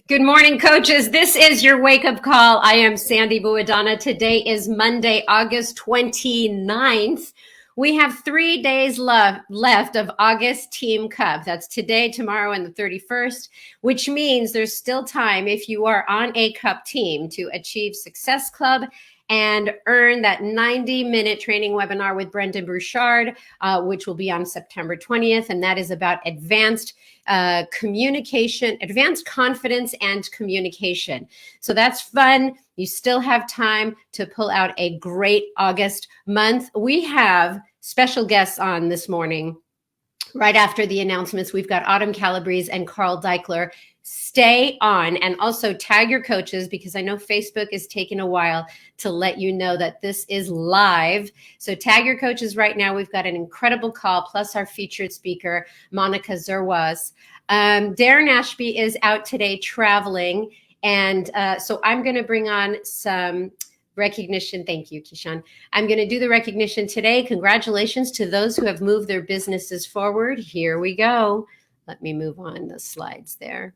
Good morning, coaches. This is your wake-up call. I am Sandy Buadana. Today is Monday, August 29th. We have 3 days left of August Team Cup. That's today, tomorrow, and the 31st, which means there's still time if you are on a Cup team to achieve Success Club and earn that 90-minute training webinar with Brendan Bouchard, which will be on September 20th. And that is about advanced communication, advanced confidence and communication. So that's fun. You still have time to pull out a great August month. We have special guests on this morning. Right after the announcements, we've got Autumn Calabrese and Carl Deichler. Stay on and also tag your coaches because I know Facebook is taking a while to let you know that this is live. So tag your coaches right now. We've got an incredible call, plus our featured speaker, Monica Zerwas. Darren Ashby is out today traveling. And so I'm going to bring on some recognition. Thank you, Keyshawn. I'm going to do the recognition today. Congratulations to those who have moved their businesses forward. Here we go. Let me move on the slides there.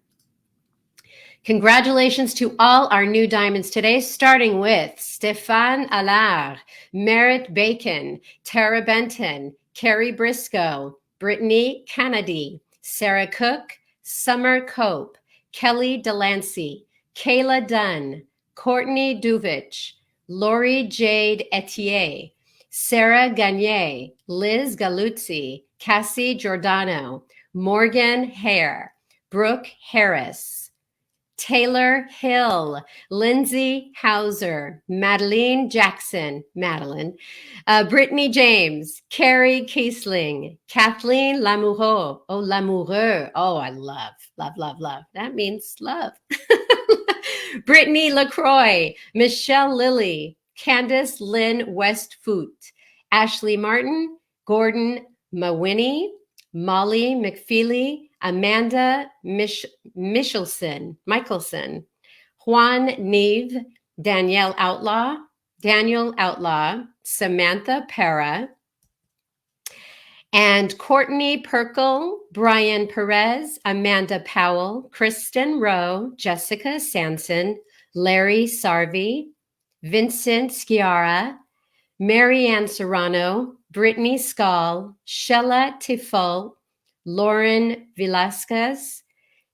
Congratulations to all our new diamonds today, starting with Stéphane Allard, Merritt Bacon, Tara Benton, Carrie Briscoe, Brittany Kennedy, Sarah Cook, Summer Cope, Kelly Delancey, Kayla Dunn, Courtney Duvich, Lori Jade Etier, Sarah Gagne, Liz Galuzzi, Cassie Giordano, Morgan Hare, Brooke Harris, Taylor Hill, Lindsay Hauser, Madeline Jackson, Brittany James, Carrie Kiesling, Kathleen Lamoureux, I love. That means love. Brittany LaCroix, Michelle Lilly, Candace Lynn Westfoot, Ashley Martin, Gordon Mawiney, Molly McFeely, Amanda Michelson, Juan Neve, Daniel Outlaw, Samantha Para, and Courtney Perkle, Brian Perez, Amanda Powell, Kristen Rowe, Jessica Sanson, Larry Sarvi, Vincent Sciarra, Marianne Serrano, Brittany Skall, Shella Tifo, Lauren Velasquez,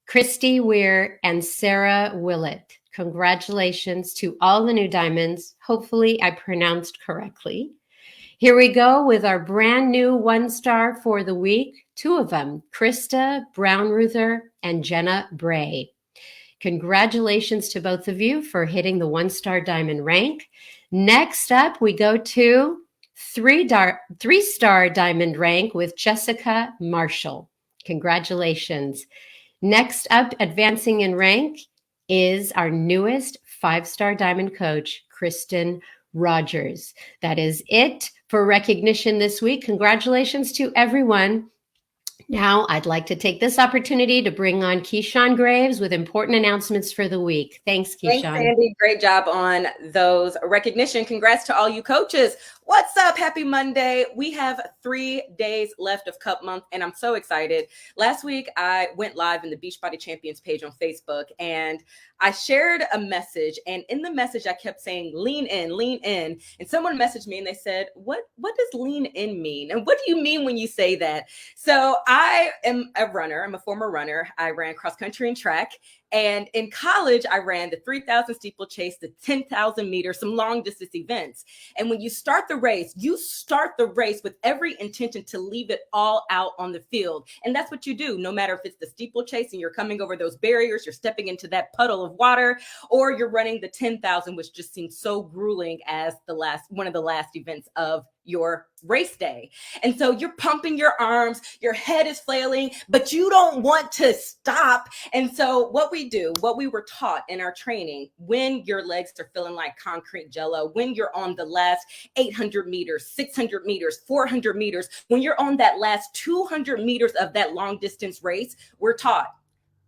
Christy Weir, and Sarah Willett. Congratulations to all the new diamonds. Hopefully I pronounced correctly. Here we go with our brand new 1-star for the week. 2 of them, Krista Brownruther and Jenna Bray. Congratulations to both of you for hitting the 1-star diamond rank. Next up, we go to 3-star diamond rank with Jessica Marshall. Congratulations. Next up, advancing in rank is our newest 5-star diamond coach, Kristen Rogers. That is it for recognition this week. Congratulations to everyone. Now, I'd like to take this opportunity to bring on Keyshawn Graves with important announcements for the week. Thanks, Keyshawn. Thanks, Sandy. Great job on those recognition. Congrats to all you coaches. What's up? Happy Monday. We have 3 days left of Cup Month, and I'm so excited. Last week, I went live in the Beachbody Champions page on Facebook, and I shared a message. And in the message, I kept saying, lean in, lean in. And someone messaged me, and they said, what does lean in mean? And what do you mean when you say that? So I am a runner. I'm a former runner. I ran cross country and track. And in college, I ran the 3,000 steeplechase, the 10,000 meters, some long distance events. And when you start the race, you start the race with every intention to leave it all out on the field. And that's what you do, no matter if it's the steeplechase and you're coming over those barriers, you're stepping into that puddle of water, or you're running the 10,000, which just seems so grueling as one of the last events of your race day. And so you're pumping your arms, your head is flailing, but you don't want to stop. And so what we were taught in our training, when your legs are feeling like concrete jello, when you're on the last 800 meters, 600 meters, 400 meters, when you're on that last 200 meters of that long distance race, we're taught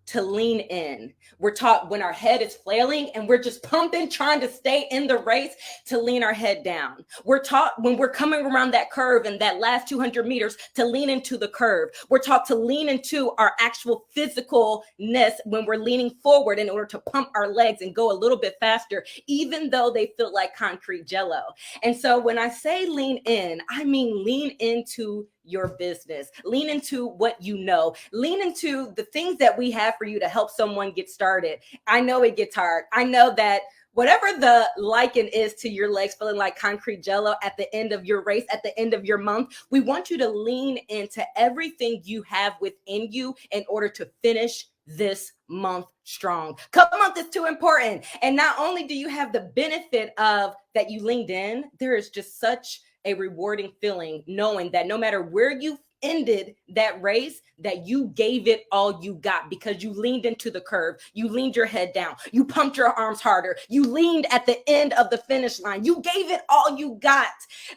to lean in. We're taught when our head is flailing and we're just pumping, trying to stay in the race, to lean our head down. We're taught when we're coming around that curve and that last 200 meters to lean into the curve. We're taught to lean into our actual physicalness when we're leaning forward in order to pump our legs and go a little bit faster, even though they feel like concrete jello. And so when I say lean in, I mean lean into your business, lean into what you know, lean into the things that we have for you to help someone get started. I know it gets hard. I know that whatever the liken is to your legs feeling like concrete jello at the end of your race, at the end of your month, we want you to lean into everything you have within you in order to finish this month strong. Cup month is too important. And not only do you have the benefit of that you leaned in, there is just such a rewarding feeling knowing that no matter where you ended that race, that you gave it all you got because you leaned into the curve, you leaned your head down, you pumped your arms harder, you leaned at the end of the finish line, you gave it all you got.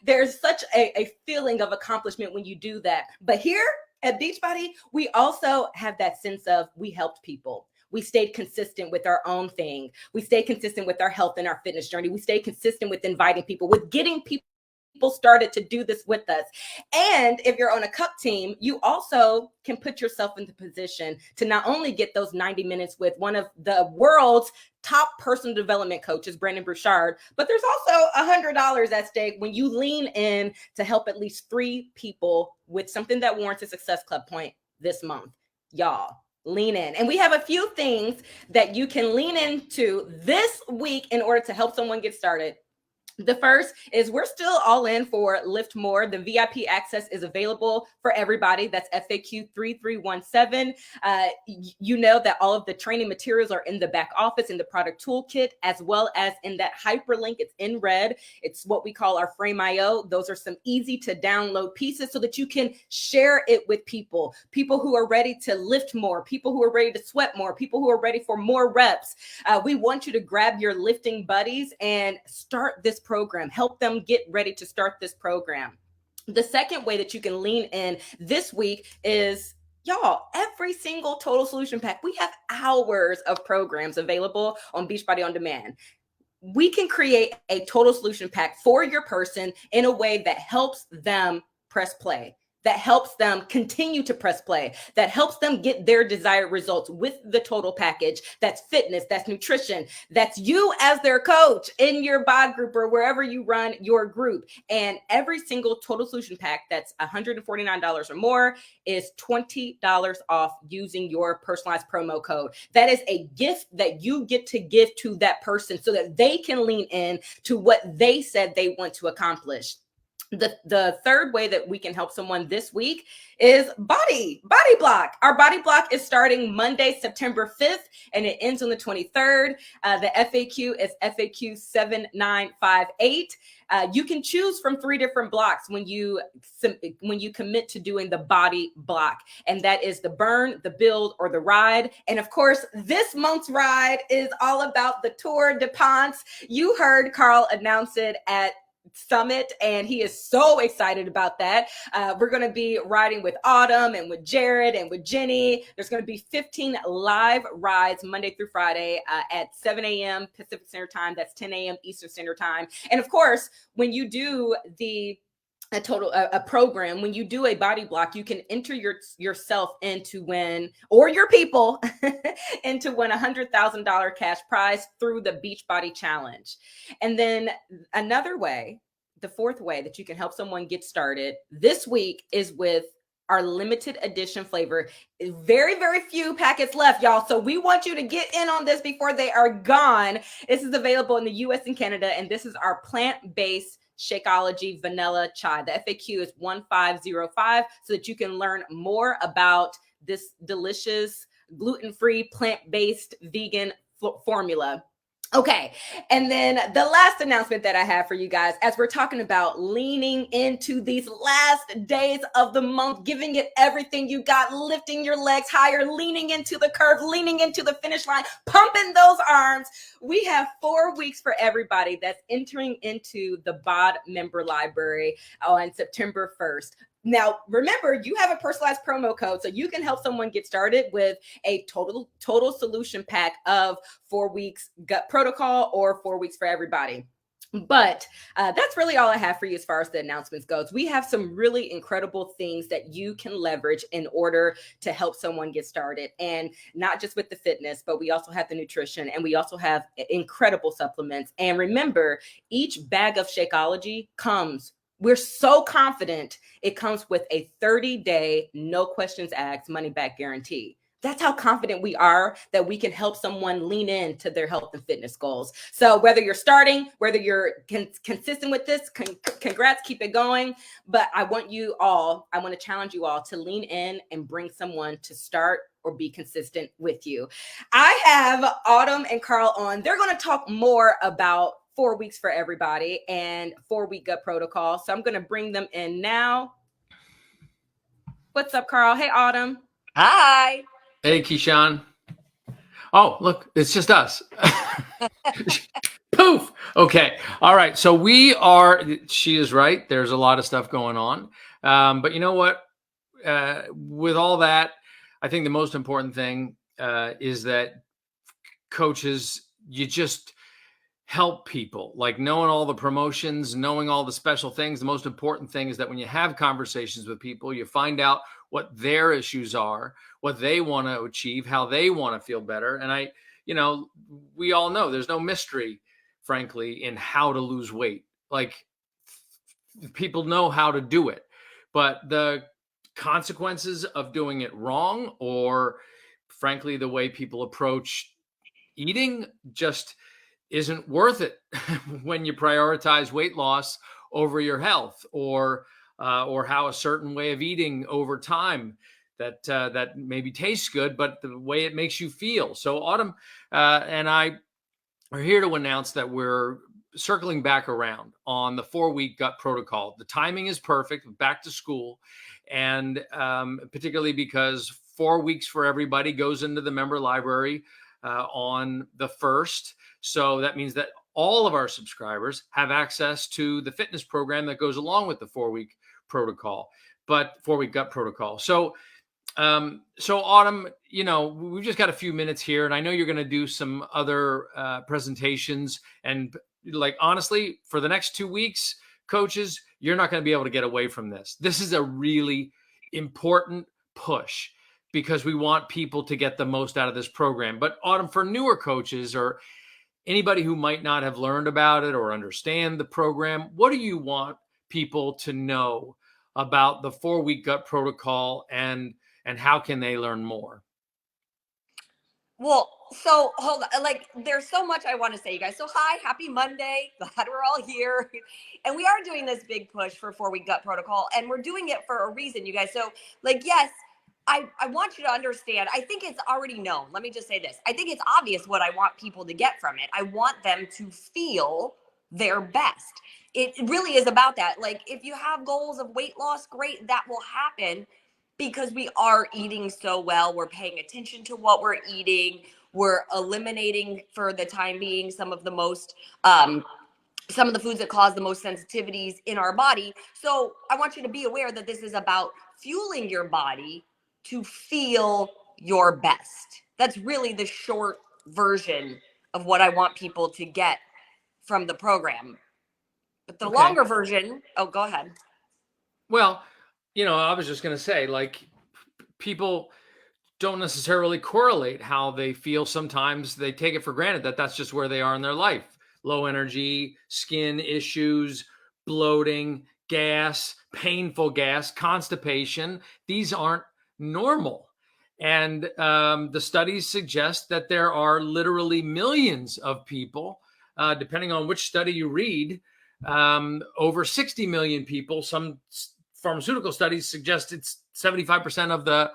There's such a feeling of accomplishment when you do that. But here at Beachbody, we also have that sense of we helped people. We stayed consistent with our own thing. We stayed consistent with our health and our fitness journey. We stayed consistent with inviting people, with getting people started to do this with us. And if you're on a cup team, you also can put yourself in the position to not only get those 90 minutes with one of the world's top personal development coaches, Brandon Bouchard, but there's also $100 at stake when you lean in to help at least 3 people with something that warrants a Success Club point this month. Y'all, lean in. And we have a few things that you can lean into this week in order to help someone get started. The first is we're still all in for Lift More. The VIP access is available for everybody. That's FAQ 3317. You know that all of the training materials are in the back office, in the product toolkit, as well as in that hyperlink. It's in red. It's what we call our Frame IO. Those are some easy to download pieces so that you can share it with people who are ready to lift more, people who are ready to sweat more, people who are ready for more reps. We want you to grab your lifting buddies and start this program, help them get ready to start this program. The second way that you can lean in this week is, y'all, every single Total Solution Pack. We have hours of programs available on Beachbody On Demand. We can create a Total Solution Pack for your person in a way that helps them press play, that helps them continue to press play, that helps them get their desired results with the total package. That's fitness, that's nutrition, that's you as their coach in your bod group or wherever you run your group. And every single Total Solution Pack that's $149 or more is $20 off using your personalized promo code. That is a gift that you get to give to that person so that they can lean in to what they said they want to accomplish. The third way that we can help someone this week is body block. Our body block is starting Monday, September 5th, and it ends on the 23rd. The FAQ is FAQ 7958. You can choose from 3 different blocks when you commit to doing the body block, and that is the burn, the build, or the ride. And of course, this month's ride is all about the Tour de Ponce. You heard Carl announce it at Summit, and he is so excited about that. We're going to be riding with Autumn and with Jared and with Jenny. There's going to be 15 live rides Monday through Friday at 7 a.m. Pacific Standard Time. That's 10 a.m. Eastern Standard Time. And of course, when you do a program, when you do a body block, you can enter yourself into win, or your people into win $100,000 cash prize through the Beachbody Challenge. And then another way, the fourth way that you can help someone get started this week is with our limited edition flavor. Very, very few packets left, y'all. So we want you to get in on this before they are gone. This is available in the US and Canada, and this is our plant-based Shakeology Vanilla Chai. The FAQ is 1505 so that you can learn more about this delicious gluten-free, plant-based vegan formula. Okay, and then the last announcement that I have for you guys, as we're talking about leaning into these last days of the month, giving it everything you got, lifting your legs higher, leaning into the curve, leaning into the finish line, pumping those arms. We have 4 weeks for everybody that's entering into the BOD member library on September 1st. Now, remember, you have a personalized promo code, so you can help someone get started with a total solution pack of 4 weeks gut protocol or 4 weeks for everybody. But that's really all I have for you as far as the announcements goes. We have some really incredible things that you can leverage in order to help someone get started, and not just with the fitness, but we also have the nutrition, and we also have incredible supplements. And remember, each bag of Shakeology comes, we're so confident it comes with a 30-day, no questions asked, money back guarantee. That's how confident we are that we can help someone lean into their health and fitness goals. So whether you're starting, whether you're consistent with this, congrats, keep it going. But I want to challenge you all to lean in and bring someone to start or be consistent with you. I have Autumn and Carl on. They're going to talk more about 4 weeks for everybody and 4-week gut protocol. So I'm going to bring them in now. What's up, Carl? Hey, Autumn. Hi. Hey, Keyshawn. Oh, look, it's just us. Poof. Okay. All right. So she is right. There's a lot of stuff going on. But you know what? With all that, I think the most important thing is that coaches, you just help people, like knowing all the promotions, knowing all the special things. The most important thing is that when you have conversations with people, you find out what their issues are, what they want to achieve, how they want to feel better. And we all know there's no mystery, frankly, in how to lose weight. Like, people know how to do it, but the consequences of doing it wrong, or frankly, the way people approach eating, just isn't worth it when you prioritize weight loss over your health, or how a certain way of eating over time that maybe tastes good, but the way it makes you feel. So Autumn and I are here to announce that we're circling back around on the 4-week gut protocol. The timing is perfect, back to school, and particularly because 4 weeks for everybody goes into the member library on the 1st. So that means that all of our subscribers have access to the fitness program that goes along with the 4-week protocol, but 4-week gut protocol. So Autumn, we've just got a few minutes here, and I know you're going to do some other presentations. And like, honestly, for the next 2 weeks, coaches, you're not going to be able to get away from this. This is a really important push, because we want people to get the most out of this program. But Autumn, for newer coaches or anybody who might not have learned about it or understand the program, what do you want people to know about the 4-week gut protocol, and how can they learn more? Well, so hold on. Like, there's so much I want to say, you guys. So hi, happy Monday. Glad we're all here. And we are doing this big push for 4-week gut protocol, and we're doing it for a reason, you guys. So yes, I want you to understand. I think it's already known. Let me just say this. I think it's obvious what I want people to get from it. I want them to feel their best. It really is about that. Like, if you have goals of weight loss, great, that will happen because we are eating so well. We're paying attention to what we're eating. We're eliminating, for the time being, some of the foods that cause the most sensitivities in our body. So I want you to be aware that this is about fueling your body to feel your best. That's really the short version of what I want people to get from the program. But the longer version, go ahead. Well, I was just going to say, like, people don't necessarily correlate how they feel. Sometimes they take it for granted that that's just where they are in their life. Low energy, skin issues, bloating, gas, painful gas, constipation. These aren't normal. And the studies suggest that there are literally millions of people, depending on which study you read, over 60 million people. Some pharmaceutical studies suggest it's 75% of the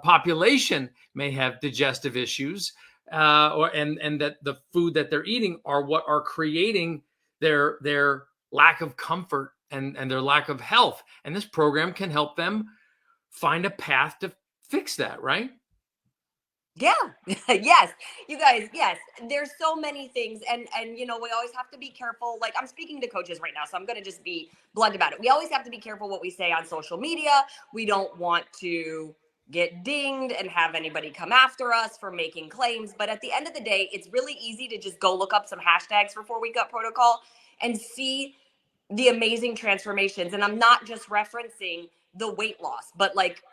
population may have digestive issues, and that the food that they're eating are what are creating their lack of comfort and their lack of health. And this program can help them find a path to fix that, right? Yeah. Yes. You guys, yes. There's so many things and you know, we always have to be careful. Like I'm speaking to coaches right now, so I'm going to just be blunt about it. We always have to be careful what we say on social media. We don't want to get dinged and have anybody come after us for making claims, but at the end of the day, it's really easy to just go look up some hashtags for 4-week gut protocol and see the amazing transformations. And I'm not just referencing the weight loss, but like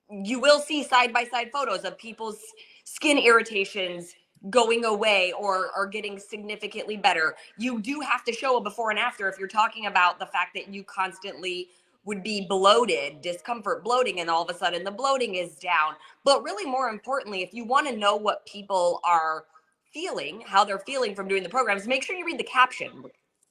you will see side by side photos of people's skin irritations going away or getting significantly better. You do have to show a before and after if you're talking about the fact that you constantly would be bloated, discomfort, bloating, and all of a sudden the bloating is down. But really, more importantly, if you want to know what people are feeling, how they're feeling from doing the programs, make sure you read the caption,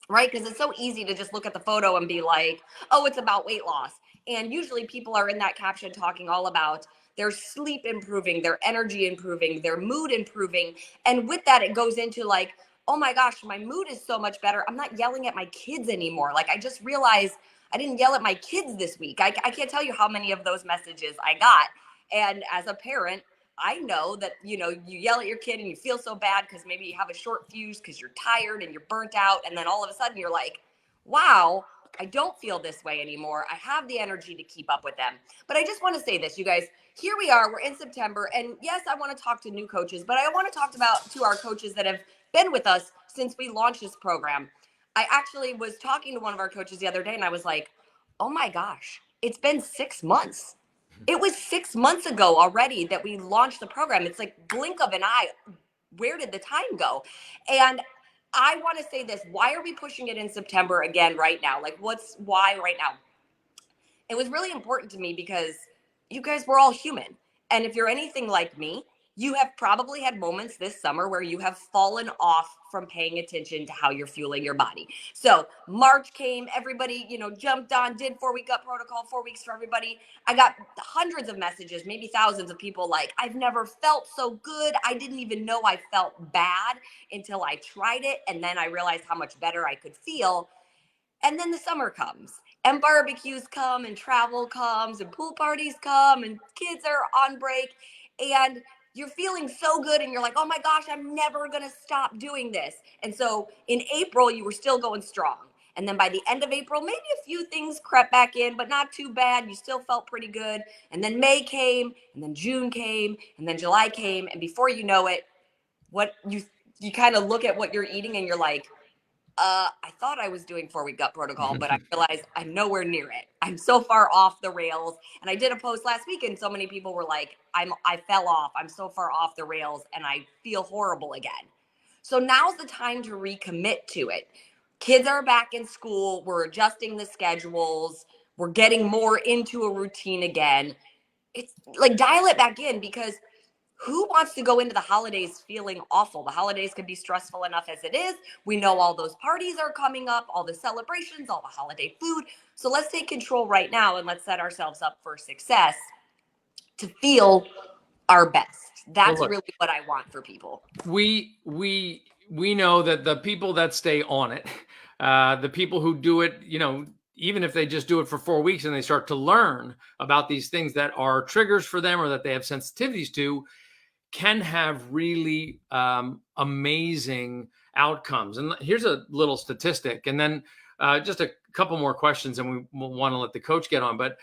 right? Because it's so easy to just look at the photo and be like, oh, it's about weight loss. And usually people are in that caption talking all about their sleep improving, their energy improving, their mood improving. And with that, it goes into like, oh my gosh, my mood is so much better. I'm not yelling at my kids anymore. Like I just realized I didn't yell at my kids this week. I can't tell you how many of those messages I got. And as a parent, I know that, you know, you yell at your kid and you feel so bad because maybe you have a short fuse because you're tired and you're burnt out. And then all of a sudden you're like, wow, I don't feel this way anymore. I have the energy to keep up with them. But I just want to say this, you guys, here we are, we're in September. And yes, I want to talk to new coaches, but I want to talk to our coaches that have been with us since we launched this program. I actually was talking to one of our coaches the other day and I was like, oh my gosh, it's been 6 months. It was 6 months ago already that we launched the program. It's like blink of an eye. Where did the time go? And I want to say this. Why are we pushing it in September again right now? Like, why right now? It was really important to me because you guys were all human. And if you're anything like me, you have probably had moments this summer where you have fallen off from paying attention to how you're fueling your body. So March came, everybody, you know, jumped on, did 4-week gut protocol, 4 weeks for everybody. I got hundreds of messages, maybe thousands of people like, I've never felt so good. I didn't even know I felt bad until I tried it. And then I realized how much better I could feel. And then the summer comes and barbecues come and travel comes and pool parties come and kids are on break and you're feeling so good and you're like, oh my gosh, I'm never going to stop doing this. And so in April, you were still going strong. And then by the end of April, maybe a few things crept back in, but not too bad. You still felt pretty good. And then May came, and then June came, and then July came. And before you know it, what you kind of look at what you're eating and you're like, I thought I was doing 4-week gut protocol, but I realized I'm nowhere near it. I'm so far off the rails. And I did a post last week and so many people were like, I fell off. I'm so far off the rails and I feel horrible again. So now's the time to recommit to it. Kids are back in school. We're adjusting the schedules. We're getting more into a routine again. It's like dial it back in because who wants to go into the holidays feeling awful? The holidays can be stressful enough as it is. We know all those parties are coming up, all the celebrations, all the holiday food. So let's take control right now and let's set ourselves up for success to feel our best. Well, That's look, really what I want for people. we know that the people that stay on it, the people who do it, you know, even if they just do it for 4 weeks and they start to learn about these things that are triggers for them or that they have sensitivities to, can have really amazing outcomes. And here's a little statistic, and then just a couple more questions, and we want to let the coach get on. But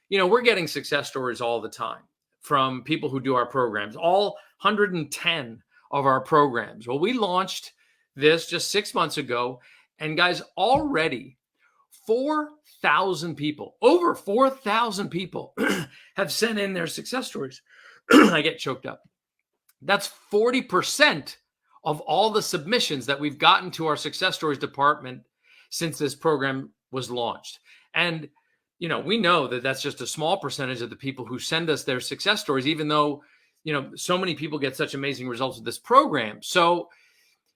you know, we're getting success stories all the time from people who do our programs. All 110 of our programs. Well, we launched this just 6 months ago, and guys, already 4,000 people, over 4,000 people, have sent in their success stories. I get choked up. That's 40% of all the submissions that we've gotten to our success stories department since this program was launched. And, you know, we know that that's just a small percentage of the people who send us their success stories, even though, you know, so many people get such amazing results with this program. So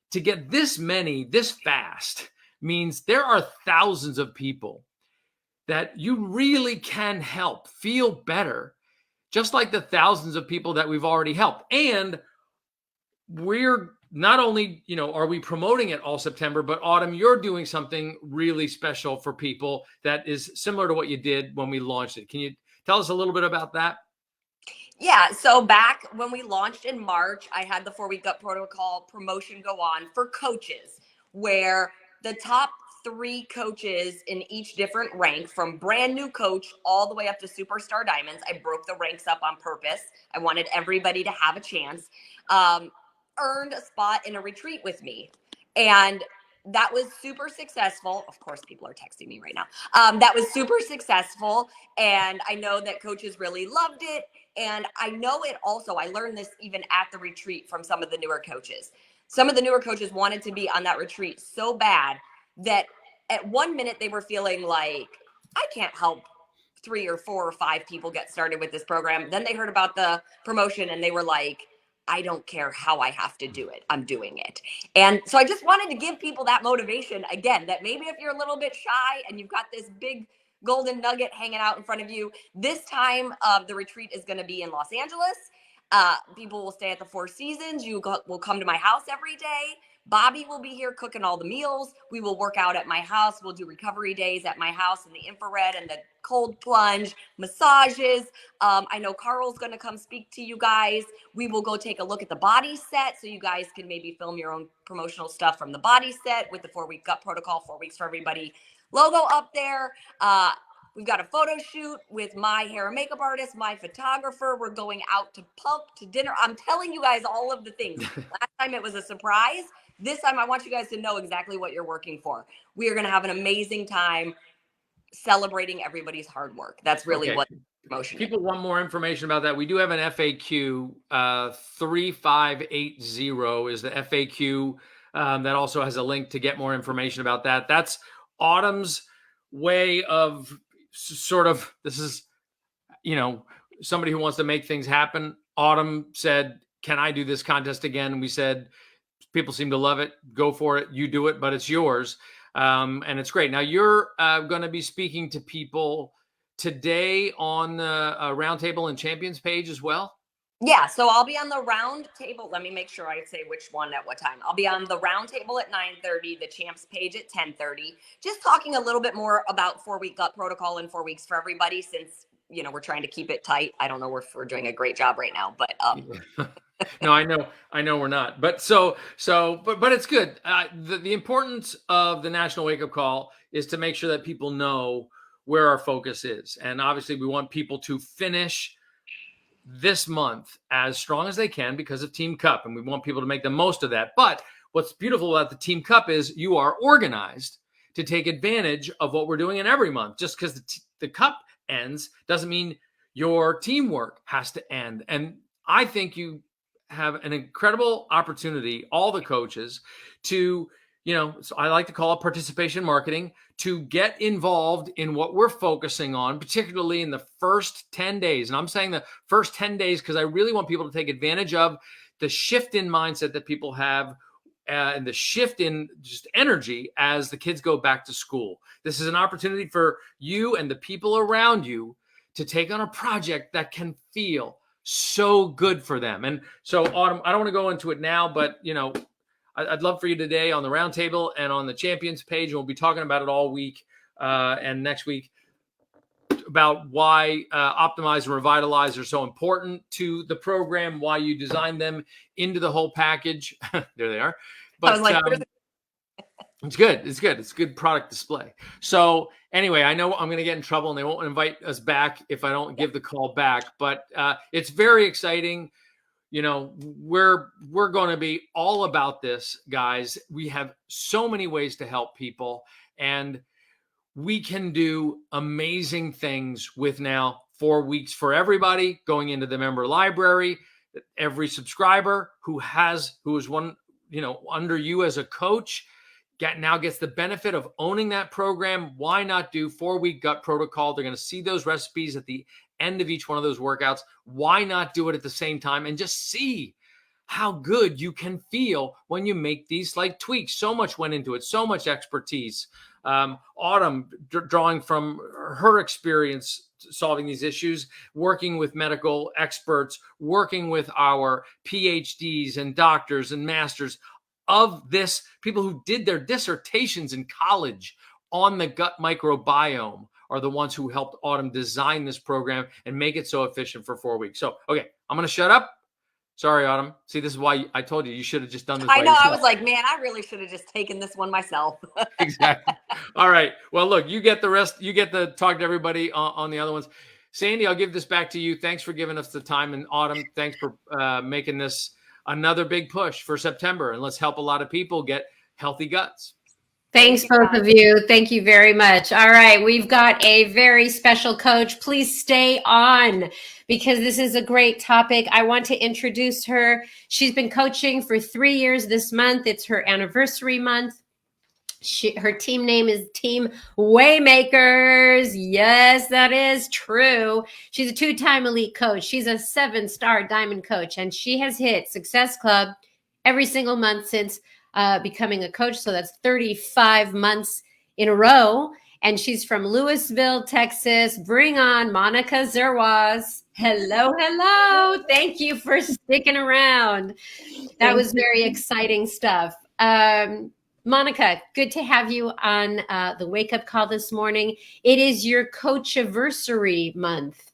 to get this many this fast means there are thousands of people that you really can help feel better, just like the thousands of people that we've already helped. And we're not only, you know, are we promoting it all September, but Autumn, you're doing something really special for people that is similar to what you did when we launched it. Can you tell us a little bit about that? Yeah, so back when we launched in March, I had the 4-week gut protocol promotion go on for coaches, where the top 3 coaches in each different rank, from brand new coach all the way up to superstar diamonds, I broke the ranks up on purpose. I wanted everybody to have a chance, earned a spot in a retreat with me. And that was super successful. Of course, people are texting me right now. That was super successful. And I know that coaches really loved it. And I know it also, I learned this even at the retreat from some of the newer coaches. Some of the newer coaches wanted to be on that retreat so bad that at one minute they were feeling like, I can't help 3 or 4 or 5 people get started with this program. Then they heard about the promotion and they were like, I don't care how I have to do it. I'm doing it. And so I just wanted to give people that motivation again, that maybe if you're a little bit shy and you've got this big golden nugget hanging out in front of you, this time the retreat is going to be in Los Angeles. People will stay at the Four Seasons. Will come to my house every day. Bobby will be here cooking all the meals. We will work out at my house. We'll do recovery days at my house in the infrared and the cold plunge, massages. I know Carl's going to come speak to you guys. We will go take a look at the body set so you guys can maybe film your own promotional stuff from the body set with the 4-week gut protocol, 4 weeks for everybody logo up there. We've got a photo shoot with my hair and makeup artist, my photographer. We're going out to Pump to dinner. I'm telling you guys all of the things. Last time it was a surprise. This time I want you guys to know exactly what you're working for. We are going to have an amazing time celebrating everybody's hard work. That's really what promotion is. People want more information about that. We do have an FAQ. 3580 is the FAQ. That also has a link to get more information about that. That's Autumn's way of sort of, this is, somebody who wants to make things happen. Autumn said, can I do this contest again? And we said, people seem to love it. Go for it. You do it, but it's yours. And it's great. Now you're going to be speaking to people today on the Roundtable and Champions page as well. Yeah, so I'll be on the round table. Let me make sure I say which one at what time. I'll be on the round table at 9:30, the champs page at 10:30, just talking a little bit more about 4-week gut protocol and 4 weeks for everybody, since we're trying to keep it tight. I don't know if we're doing a great job right now, but no, I know we're not, but but it's good. The importance of the National Wake Up Call is to make sure that people know where our focus is. And obviously we want people to finish this month as strong as they can because of Team Cup, and we want people to make the most of that. But what's beautiful about the Team Cup is you are organized to take advantage of what we're doing in every month. Just because the Cup ends doesn't mean your teamwork has to end. And I think you have an incredible opportunity, all the coaches, to, so I like to call it participation marketing, to get involved in what we're focusing on, particularly in the first 10 days. And I'm saying the first 10 days because I really want people to take advantage of the shift in mindset that people have and the shift in just energy as the kids go back to school. This is an opportunity for you and the people around you to take on a project that can feel so good for them. And so, Autumn, I don't want to go into it now, but I'd love for you today on the roundtable and on the Champions page, and we'll be talking about it all week and next week about why Optimize and Revitalize are so important to the program, why you designed them into the whole package. There they are. But it's good. It's good. It's good product display. So anyway, I know I'm going to get in trouble and they won't invite us back if I don't give the call back, but it's very exciting. We're going to be all about this, guys. We have so many ways to help people, and we can do amazing things with now 4 weeks for everybody going into the member library. Every subscriber who is one, under you as a coach now gets the benefit of owning that program. Why not do 4-week gut protocol? They're going to see those recipes at the end of each one of those workouts. Why not do it at the same time and just see how good you can feel when you make these slight tweaks? So much went into it, so much expertise. Autumn, drawing from her experience solving these issues, working with medical experts, working with our PhDs and doctors and masters of this, people who did their dissertations in college on the gut microbiome, are the ones who helped Autumn design this program and make it so efficient for 4 weeks. So, okay, I'm going to shut up. Sorry, Autumn. See, this is why I told you should have just done this by I know. yourself. I was like, man, I really should have just taken this one myself. Exactly. All right. Well, look, you get the rest. You get to talk to everybody on the other ones. Sandy, I'll give this back to you. Thanks for giving us the time. And Autumn, thanks for making this another big push for September. And let's help a lot of people get healthy guts. Thanks, both of you. Thank you very much. All right. We've got a very special coach. Please stay on because this is a great topic. I want to introduce her. She's been coaching for 3 years this month. It's her anniversary month. Her team name is Team Waymakers. Yes, that is true. She's a 2-time elite coach. She's a 7-star diamond coach, and she has hit Success Club every single month since becoming a coach. So that's 35 months in a row. And she's from Louisville, Texas. Bring on Monica Zerwas. Hello, hello. Thank you for sticking around. That was very exciting stuff. Monica, good to have you on the Wake Up Call this morning. It is your coach-iversary month.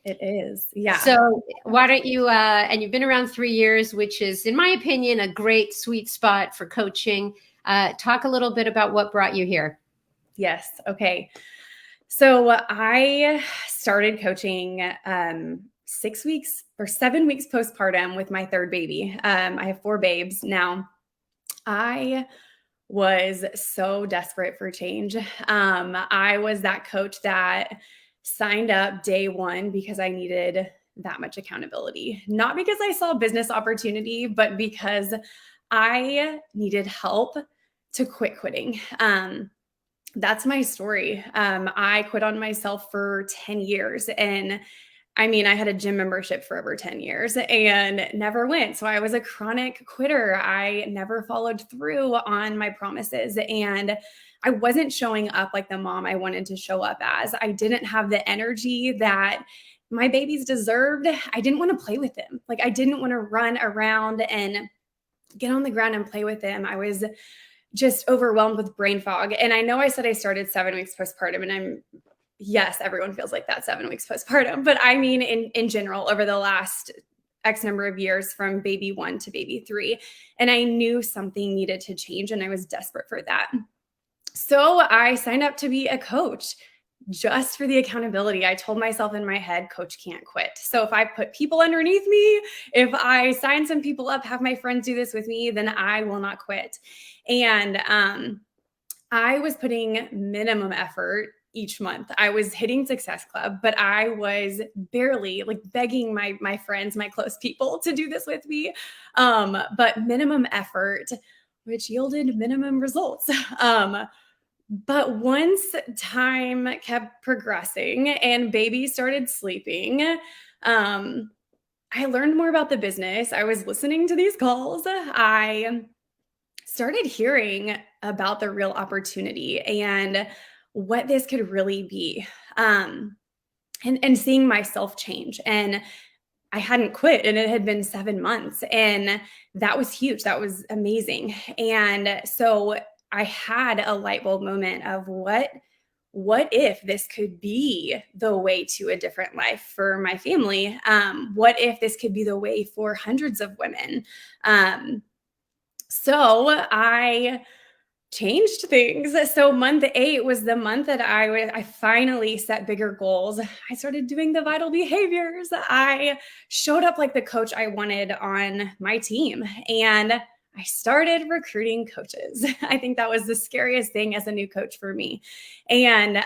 It is, yeah. So why don't you, and you've been around 3 years, which is, in my opinion, a great sweet spot for coaching. Talk a little bit about what brought you here. Yes, okay. So I started coaching 6 weeks or 7 weeks postpartum with my third baby. I have 4 babes now. I was so desperate for change. I was that coach that signed up day one because I needed that much accountability, not because I saw business opportunity, but because I needed help to quit quitting. That's my story. I quit on myself for 10 years. And I mean, I had a gym membership for over 10 years and never went. So I was a chronic quitter. I never followed through on my promises. And I wasn't showing up like the mom I wanted to show up as. I didn't have the energy that my babies deserved. I didn't want to play with them. Like I didn't want to run around and get on the ground and play with them. I was just overwhelmed with brain fog. And I know I said I started 7 weeks postpartum, and yes, everyone feels like that 7 weeks postpartum. But I mean, in general, over the last X number of years from baby 1 to baby 3. And I knew something needed to change, and I was desperate for that. So I signed up to be a coach just for the accountability. I told myself in my head, coach can't quit. So if I put people underneath me, if I sign some people up, have my friends do this with me, then I will not quit. And I was putting minimum effort each month. I was hitting Success Club, but I was barely like begging my friends, my close people to do this with me. But minimum effort, which yielded minimum results. But once time kept progressing and baby started sleeping, I learned more about the business. I was listening to these calls. I started hearing about the real opportunity and what this could really be, and seeing myself change. And I hadn't quit, and it had been 7 months, and that was huge. That was amazing. And so I had a light bulb moment of what if this could be the way to a different life for my family? What if this could be the way for hundreds of women? So I changed things. So month 8 was the month that I finally set bigger goals. I started doing the vital behaviors. I showed up like the coach I wanted on my team, and I started recruiting coaches. I think that was the scariest thing as a new coach for me. And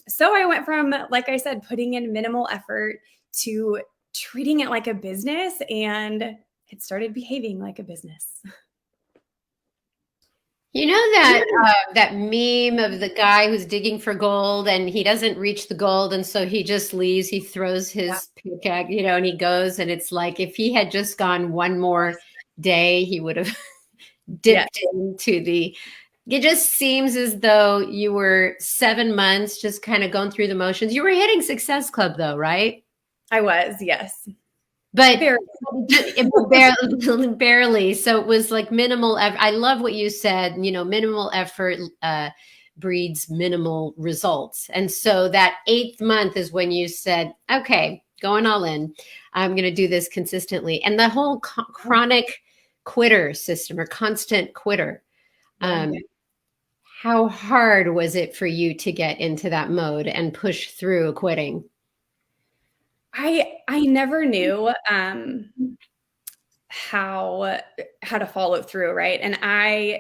so I went from, like I said, putting in minimal effort to treating it like a business, and it started behaving like a business. You know that that meme of the guy who's digging for gold and he doesn't reach the gold, and so he just leaves. He throws his pickaxe, and he goes. And it's like if he had just gone one more day, he would have dipped into the. It just seems as though you were 7 months just kind of going through the motions. You were hitting Success Club, though, right? I was, yes. But barely. So it was like minimal. I love what you said, minimal effort, breeds minimal results. And so that 8th month is when you said, okay, going all in. I'm going to do this consistently. And the whole chronic quitter system or constant quitter. How hard was it for you to get into that mode and push through quitting? I never knew how to follow through, right? And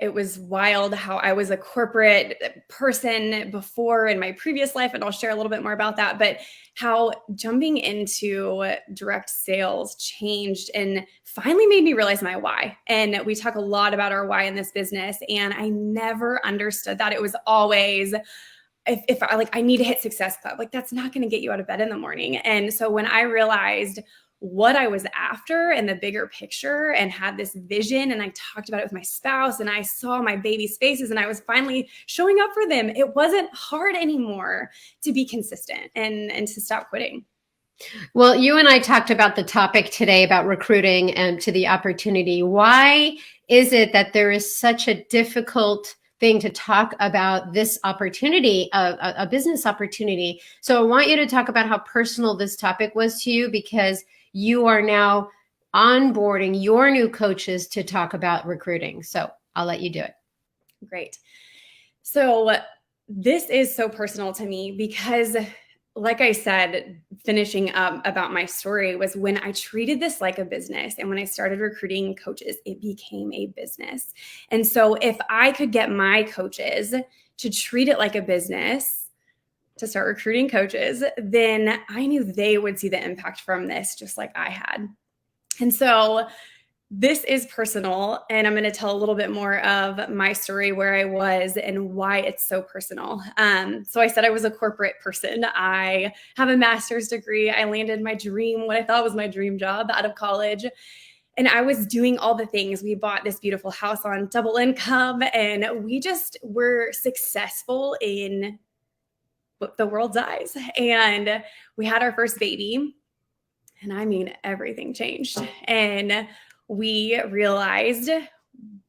it was wild how I was a corporate person before in my previous life, and I'll share a little bit more about that, but how jumping into direct sales changed and finally made me realize my why. And we talk a lot about our why in this business, and I never understood that. It was always, if I need to hit Success Club, like that's not going to get you out of bed in the morning. And so when I realized what I was after and the bigger picture and had this vision, and I talked about it with my spouse, and I saw my baby's faces, and I was finally showing up for them, it wasn't hard anymore to be consistent and to stop quitting. Well, you and I talked about the topic today about recruiting and to the opportunity. Why is it that there is such a difficult thing to talk about this opportunity, a business opportunity? So I want you to talk about how personal this topic was to you, because you are now onboarding your new coaches to talk about recruiting. So I'll let you do it. Great. So this is so personal to me because, like I said, finishing up about my story was when I treated this like a business, and when I started recruiting coaches, it became a business. And so if I could get my coaches to treat it like a business, to start recruiting coaches, then I knew they would see the impact from this just like I had. And so this is personal, and I'm going to tell a little bit more of my story, where I was and why it's so personal. So I said I was a corporate person. I have a master's degree. I landed my dream, what I thought was my dream job out of college. And I was doing all the things. We bought this beautiful house on double income, and we just were successful in the world's eyes. And we had our first baby, and I mean, everything changed. And we realized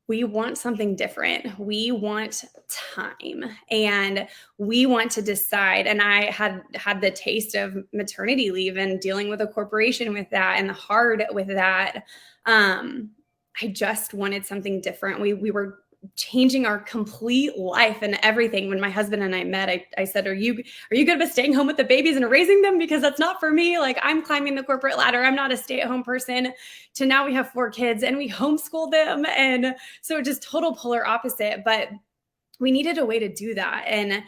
we want something different. We want time, and we want to decide. And I had the taste of maternity leave and dealing with a corporation with that and hard with that. I just wanted something different. We were changing our complete life and everything. When my husband and I met, I said, are you good with staying home with the babies and raising them? Because that's not for me. Like, I'm climbing the corporate ladder. I'm not a stay-at-home person. To now we have 4 kids and we homeschool them. And so just total polar opposite, but we needed a way to do that. And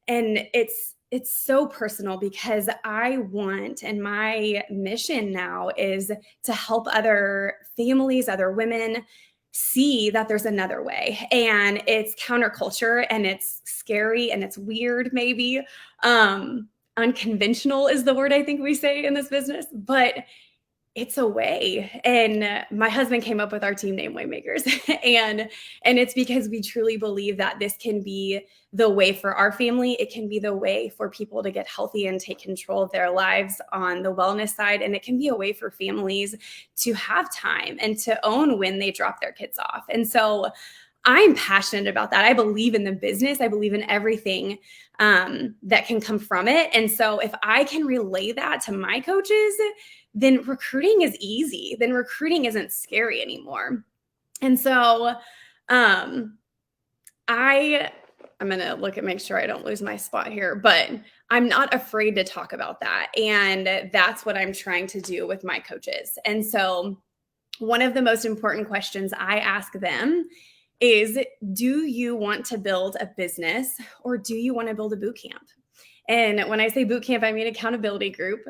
it's so personal because I want, and my mission now is to help other families, other women see that there's another way. And it's counterculture, and it's scary, and it's weird, maybe. Unconventional is the word I think we say in this business, but it's a way. And my husband came up with our team name, Waymakers. and it's because we truly believe that this can be the way for our family. It can be the way for people to get healthy and take control of their lives on the wellness side. And it can be a way for families to have time and to own when they drop their kids off. And so I'm passionate about that. I believe in the business. I believe in everything that can come from it. And so if I can relay that to my coaches, then recruiting is easy. Then recruiting isn't scary anymore. And so I'm going to make sure I don't lose my spot here, but I'm not afraid to talk about that. And that's what I'm trying to do with my coaches. And so one of the most important questions I ask them is, do you want to build a business, or do you want to build a boot camp? And when I say boot camp, I mean accountability group.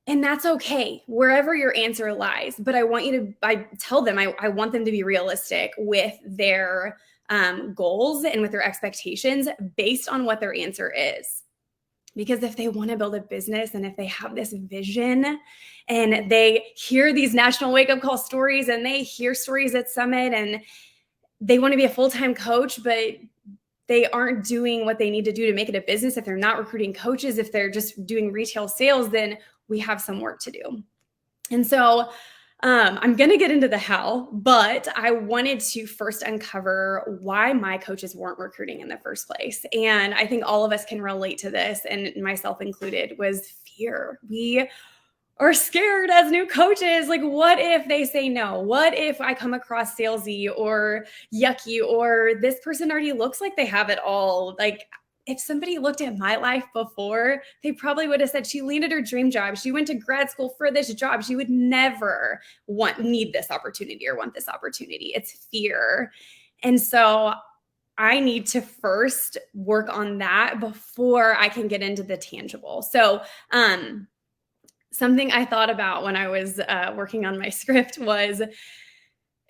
And that's okay, wherever your answer lies. But I tell them, I want them to be realistic with their goals and with their expectations based on what their answer is. Because if they want to build a business, and if they have this vision, and they hear these national wake-up call stories, and they hear stories at Summit, and they want to be a full-time coach, but they aren't doing what they need to do to make it a business, if they're not recruiting coaches, if they're just doing retail sales, then we have some work to do. And so I'm going to get into the how, but I wanted to first uncover why my coaches weren't recruiting in the first place. And I think all of us can relate to this, and myself included, was fear. We are scared as new coaches. Like, what if they say no? What if I come across salesy or yucky, or this person already looks like they have it all? Like, if somebody looked at my life before, they probably would have said she landed her dream job. She went to grad school for this job. She would never need this opportunity or want this opportunity. It's fear. And so I need to first work on that before I can get into the tangible. So, something I thought about when I was working on my script was,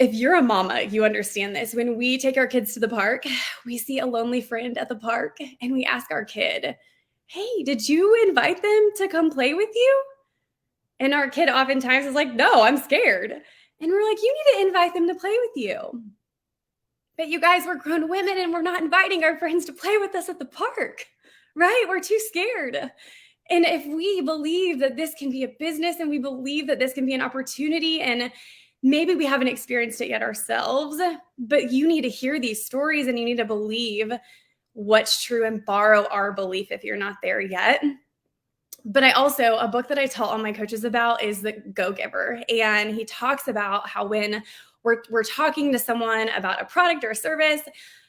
if you're a mama, you understand this. When we take our kids to the park, we see a lonely friend at the park and we ask our kid, hey, did you invite them to come play with you? And our kid oftentimes is like, no, I'm scared. And we're like, you need to invite them to play with you. But you guys, we're grown women and we're not inviting our friends to play with us at the park, right? We're too scared. And if we believe that this can be a business and we believe that this can be an opportunity, and maybe we haven't experienced it yet ourselves, but you need to hear these stories and you need to believe what's true and borrow our belief if you're not there yet. But a book that I tell all my coaches about is The Go-Giver. And he talks about how when we're talking to someone about a product or a service,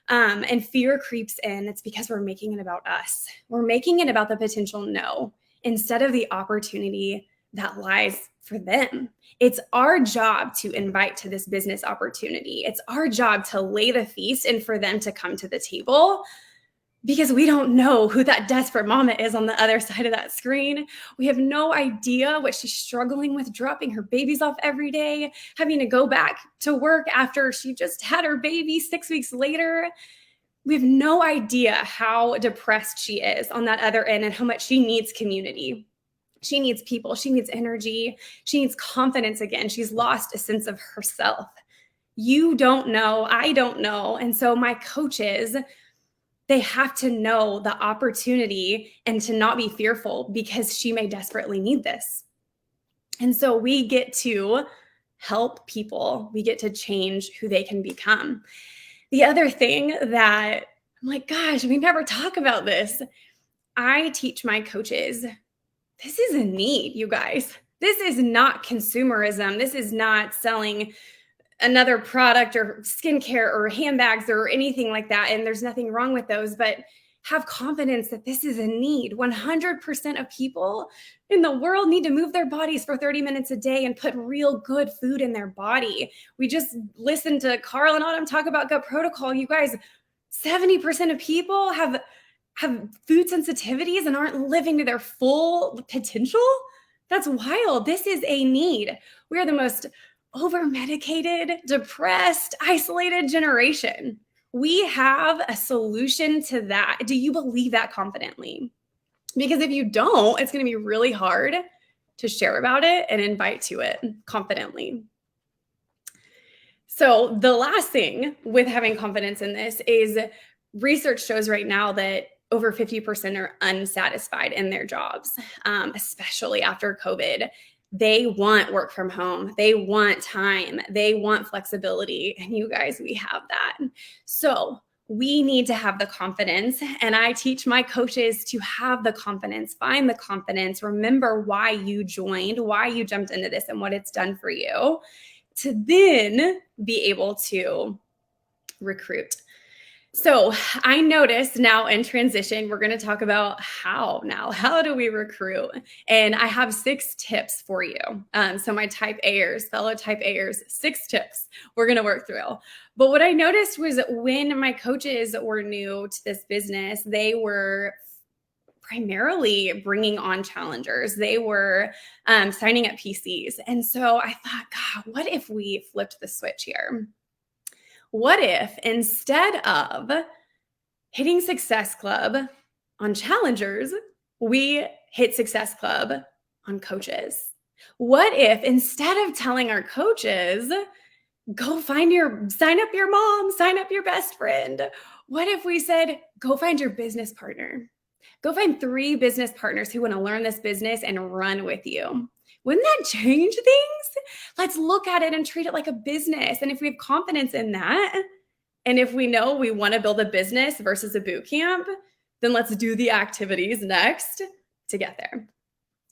and fear creeps in, it's because we're making it about us. We're making it about the potential no instead of the opportunity that lies for them. It's our job to invite to this business opportunity. It's our job to lay the feast and for them to come to the table, because we don't know who that desperate mama is on the other side of that screen. We have no idea what she's struggling with, dropping her babies off every day, having to go back to work after she just had her baby 6 weeks later. We have no idea how depressed she is on that other end and how much she needs community. She needs people. She needs energy. She needs confidence again. She's lost a sense of herself. You don't know. I don't know. And so my coaches, they have to know the opportunity and to not be fearful, because she may desperately need this. And so we get to help people. We get to change who they can become. The other thing that I'm like, gosh, we never talk about this. I teach my coaches, this is a need, you guys. This is not consumerism. This is not selling another product or skincare or handbags or anything like that. And there's nothing wrong with those, but have confidence that this is a need. 100% of people in the world need to move their bodies for 30 minutes a day and put real good food in their body. We just listened to Carl and Autumn talk about gut protocol. You guys, 70% of people have food sensitivities and aren't living to their full potential. That's wild. This is a need. We are the most over-medicated, depressed, isolated generation. We have a solution to that. Do you believe that confidently? Because if you don't, it's going to be really hard to share about it and invite to it confidently. So the last thing with having confidence in this is research shows right now that over 50% are unsatisfied in their jobs, especially after COVID. They want work from home. They want time. They want flexibility. And you guys, we have that. So we need to have the confidence. And I teach my coaches to have the confidence, find the confidence, remember why you joined, why you jumped into this and what it's done for you, to then be able to recruit. So I noticed now in transition, we're going to talk about how do we recruit? And I have 6 tips for you. So my type A'ers, fellow type A'ers, 6 tips we're going to work through. But what I noticed was when my coaches were new to this business, they were primarily bringing on challengers. They were signing up PCs. And so I thought, God, what if we flipped the switch here? What if instead of hitting Success Club on challengers, we hit Success Club on coaches? What if instead of telling our coaches, sign up your mom, sign up your best friend, what if we said, go find your business partner? Go find 3 business partners who want to learn this business and run with you. Wouldn't that change things? Let's look at it and treat it like a business. And if we have confidence in that, and if we know we want to build a business versus a boot camp, then let's do the activities next to get there.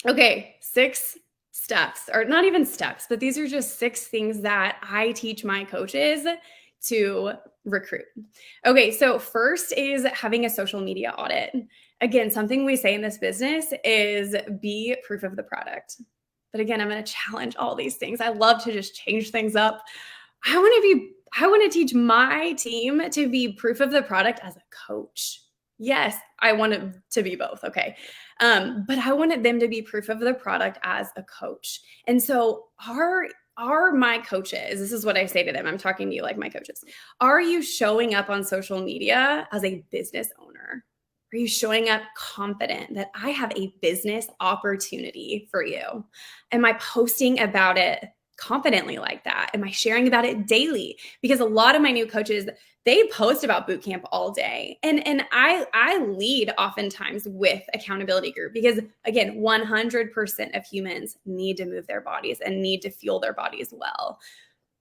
Okay, 6 steps, or not even steps, but these are just 6 things that I teach my coaches to recruit. Okay, so first is having a social media audit. Again, something we say in this business is be proof of the product. But again, I'm going to challenge all these things. I love to just change things up. I want to teach my team to be proof of the product as a coach. Yes, I want it to be both. Okay. But I wanted them to be proof of the product as a coach. And so are my coaches, this is what I say to them. I'm talking to you like my coaches. Are you showing up on social media as a business owner? Are you showing up confident that I have a business opportunity for you? Am I posting about it confidently like that? Am I sharing about it daily? Because a lot of my new coaches, they post about boot camp all day. And I lead oftentimes with accountability group because, again, 100% of humans need to move their bodies and need to fuel their bodies well.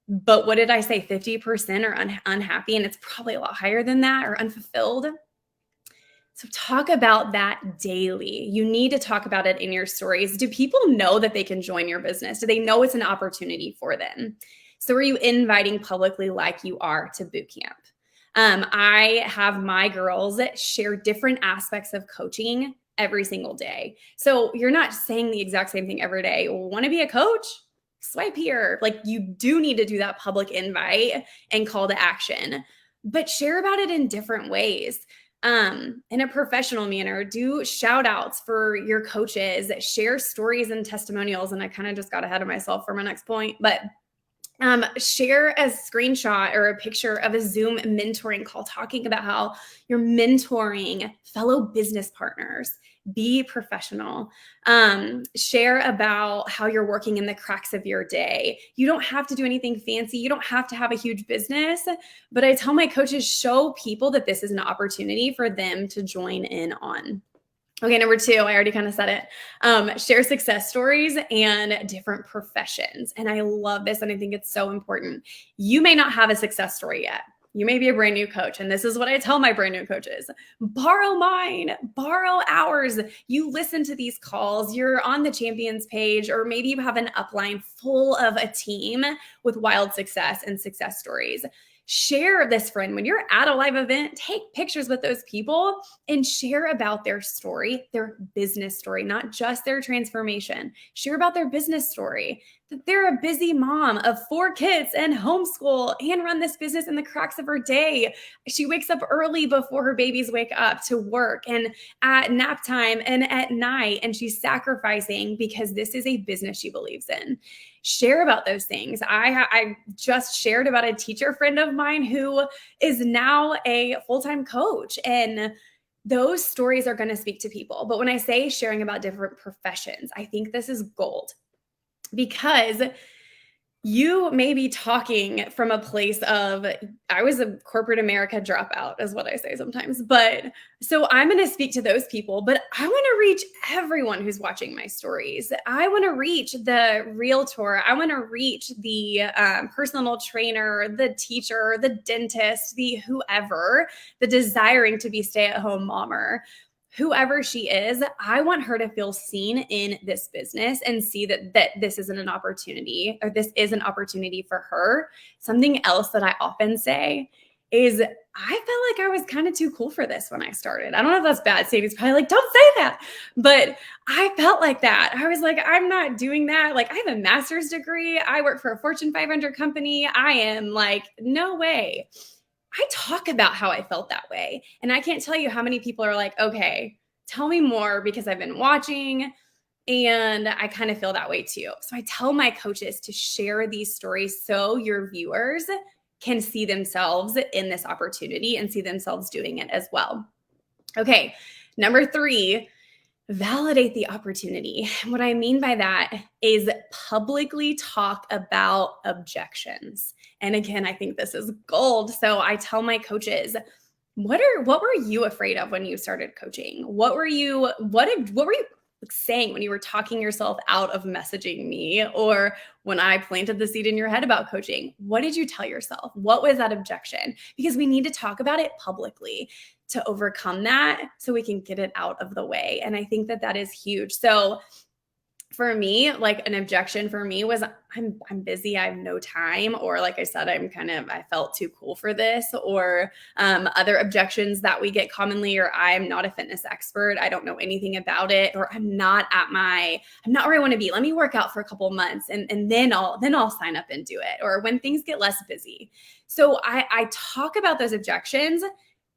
But what did I say? 50% are unhappy, and it's probably a lot higher than that, or unfulfilled. So talk about that daily. You need to talk about it in your stories. Do people know that they can join your business? Do they know it's an opportunity for them? So are you inviting publicly like you are to boot camp? I have my girls share different aspects of coaching every single day. So you're not saying the exact same thing every day. Want to be a coach? Swipe here. Like, you do need to do that public invite and call to action, but share about it in different ways. In a professional manner, do shout outs for your coaches, share stories and testimonials. And I kind of just got ahead of myself for my next point, but share a screenshot or a picture of a Zoom mentoring call talking about how you're mentoring fellow business partners. Be professional. Share about how you're working in the cracks of your day. You don't have to do anything fancy. You don't have to have a huge business, but I tell my coaches, show people that this is an opportunity for them to join in on. Okay, number 2, I already kind of said it. Share success stories and different professions. And I love this, and I think it's so important. You may not have a success story yet. You may be a brand new coach, and this is what I tell my brand new coaches. Borrow mine, borrow ours. You listen to these calls, you're on the champions page, or maybe you have an upline full of a team with wild success and success stories. Share this friend. When you're at a live event, take pictures with those people and share about their story, their business story, not just their transformation. Share about their business story, that they're a busy mom of 4 kids and homeschool and run this business in the cracks of her day. She wakes up early before her babies wake up to work, and at nap time and at night, and she's sacrificing because this is a business she believes in. Share about those things. I just shared about a teacher friend of mine who is now a full-time coach, and those stories are going to speak to people. But when I say sharing about different professions, I think this is gold, because you may be talking from a place of, I was a corporate America dropout is what I say sometimes. But so I'm going to speak to those people, but I want to reach everyone who's watching my stories. I want to reach the realtor. I want to reach the personal trainer, the teacher, the dentist, the whoever, the desiring to be stay-at-home mommer. Whoever she is, I want her to feel seen in this business and see that this isn't an opportunity, or this is an opportunity for her. Something else that I often say is, I felt like I was kind of too cool for this when I started. I don't know if that's bad. Sadie's probably like, don't say that. But I felt like that. I was like, I'm not doing that. Like, I have a master's degree. I work for a Fortune 500 company. I am like, no way. I talk about how I felt that way. And I can't tell you how many people are like, okay, tell me more, because I've been watching and I kind of feel that way too. So I tell my coaches to share these stories so your viewers can see themselves in this opportunity and see themselves doing it as well. Okay, number 3, validate the opportunity. What I mean by that is publicly talk about objections. And again, I think this is gold. So I tell my coaches, what were you afraid of when you started coaching? What were you saying when you were talking yourself out of messaging me, or when I planted the seed in your head about coaching? What did you tell yourself? What was that objection? Because we need to talk about it publicly to overcome that so we can get it out of the way. And I think that that is huge. So for me, like an objection for me was I'm busy, I have no time, or like I said, I felt too cool for this, or other objections that we get commonly, or I'm not a fitness expert, I don't know anything about it, or I'm not where I want to be. Let me work out for a couple of months and then I'll sign up and do it. Or when things get less busy. So I talk about those objections,